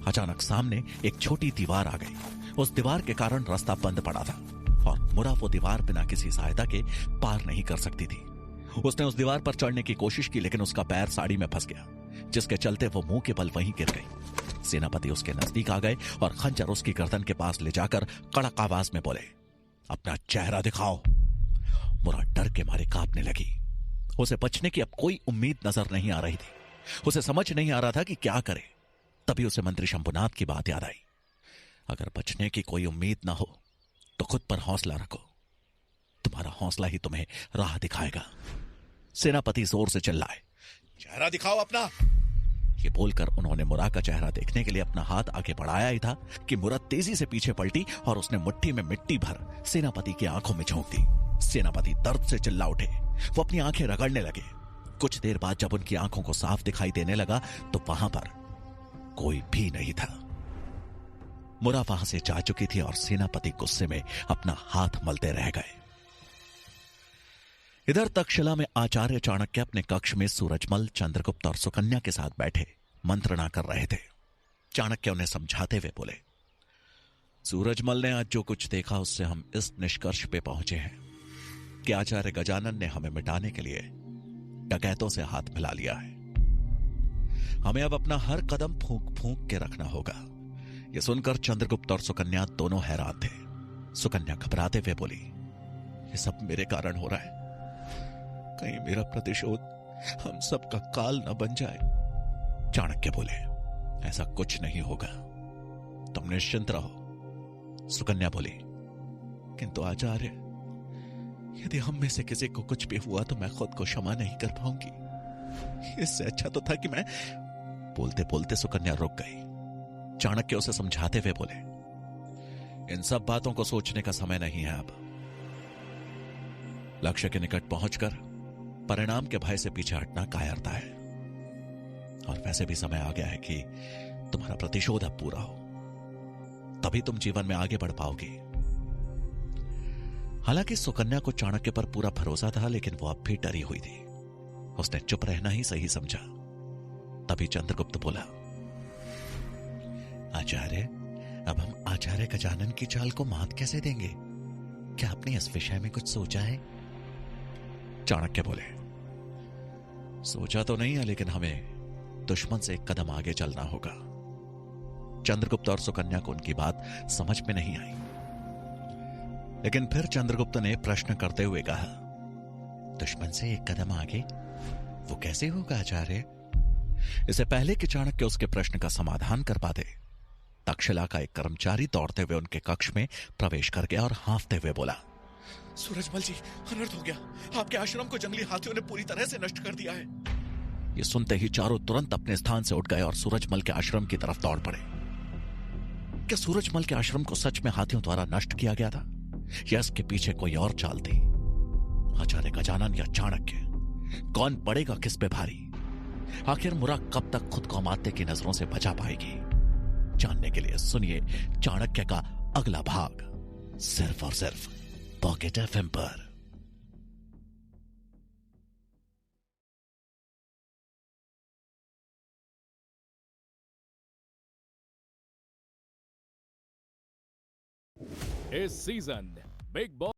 अचानक सामने एक छोटी दीवार आ गई। उस दीवार के कारण रास्ता बंद पड़ा था और मुरा वो दीवार बिना किसी सहायता के पार नहीं कर सकती थी। उसने उस दीवार पर चढ़ने की कोशिश की, लेकिन उसका पैर साड़ी में फंस गया, जिसके चलते वो मुंह के बल वहीं गिर गई। सेनापति उसके नजदीक आ गए और खंजर उसकी गर्दन के पास ले जाकर कड़क आवाज में बोले, अपना चेहरा दिखाओ। मुरा डर के मारे कांपने लगी। उसे बचने की अब कोई उम्मीद नजर नहीं आ रही थी। उसे समझ नहीं आ रहा था कि क्या करे। तभी उसे मंत्री शंभुनाथ की बात याद आई। अगर बचने की कोई उम्मीद ना हो तो खुद पर हौसला रखो, तुम्हारा हौसला ही तुम्हें राह दिखाएगा। सेनापति जोर से चिल्लाए, चेहरा दिखाओ अपना। ये बोलकर उन्होंने मुरा का चेहरा देखने के लिए अपना हाथ आगे बढ़ाया ही था कि मुरा तेजी से पीछे पलटी और उसने मुट्ठी में मिट्टी भर सेनापति की आंखों में झोंक दी। सेनापति दर्द से चिल्ला उठे। वो अपनी आंखें रगड़ने लगे। कुछ देर बाद जब उनकी आंखों को साफ दिखाई देने लगा तो वहां पर कोई भी नहीं था। मुरा वहां से जा चुकी थी और सेनापति गुस्से में अपना हाथ मलते रह गए। इधर तक्षशिला में आचार्य चाणक्य अपने कक्ष में सूरजमल, चंद्रगुप्त और सुकन्या के साथ बैठे मंत्रणा कर रहे थे। चाणक्य उन्हें समझाते हुए बोले, सूरजमल ने आज जो कुछ देखा उससे हम इस निष्कर्ष पे पहुंचे हैं कि आचार्य गजानन ने हमें मिटाने के लिए डकैतों से हाथ मिला लिया है। हमें अब अपना हर कदम फूंक फूंक के रखना होगा। यह सुनकर चंद्रगुप्त और सुकन्या दोनों हैरान थे। सुकन्या घबराते हुए बोली, ये सब मेरे कारण हो रहा है। कहीं मेरा प्रतिशोध हम सब का काल न बन जाए। चाणक्य बोले, ऐसा कुछ नहीं होगा, तुम निश्चिंत रहो। सुकन्या बोली, किंतु आचार्य, यदि हम में से किसी को कुछ भी हुआ तो मैं खुद को क्षमा नहीं कर पाऊंगी। इससे अच्छा तो था कि मैं। बोलते बोलते सुकन्या रुक गई। चाणक्य उसे समझाते हुए बोले, इन सब बातों को सोचने का समय नहीं है। अब लक्ष्य के निकट पहुंचकर परिणाम के भय से पीछे हटना कायरता है। और वैसे भी समय आ गया है कि तुम्हारा प्रतिशोध अब पूरा हो, तभी तुम जीवन में आगे बढ़ पाओगे। हालांकि सुकन्या को चाणक्य पर पूरा भरोसा था, लेकिन वो अब भी डरी हुई थी। उसने चुप रहना ही सही समझा। तभी चंद्रगुप्त बोला, आचार्य, अब हम आचार्य गजानन की चाल को मात कैसे देंगे? क्या आपने इस विषय में कुछ सोचा है? चाणक्य बोले, सोचा तो नहीं है, लेकिन हमें दुश्मन से एक कदम आगे चलना होगा। चंद्रगुप्त और सुकन्या को उनकी बात समझ में नहीं आई, लेकिन फिर चंद्रगुप्त ने प्रश्न करते हुए कहा, दुश्मन से एक कदम आगे? वो कैसे होगा आचार्य? इससे पहले कि चाणक्य उसके प्रश्न का समाधान कर पाते, तक्षशिला का एक कर्मचारी दौड़ते हुए उनके कक्ष में प्रवेश कर गया और हांफते हुए बोला, सूरजमल जी, अनर्थ हो गया। आपके आश्रम को जंगली हाथियों ने पूरी तरह से नष्ट कर दिया है। ये सुनते ही चारों तुरंत अपने स्थान से उठ गए और सूरजमल के आश्रम की तरफ दौड़ पड़े। क्या सूरजमल के आश्रम को सच में हाथियों द्वारा नष्ट किया गया था, या इसके पीछे कोई और चाल थी? आचार्य गजानन या चाणक्य, कौन पड़ेगा किस पे भारी? आखिर मुरा कब तक खुद को अमात्य की नजरों से बचा पाएगी? जानने के लिए सुनिए चाणक्य का अगला भाग, सिर्फ और सिर्फ पॉकेट एफएम पर। इस सीजन बिग बॉस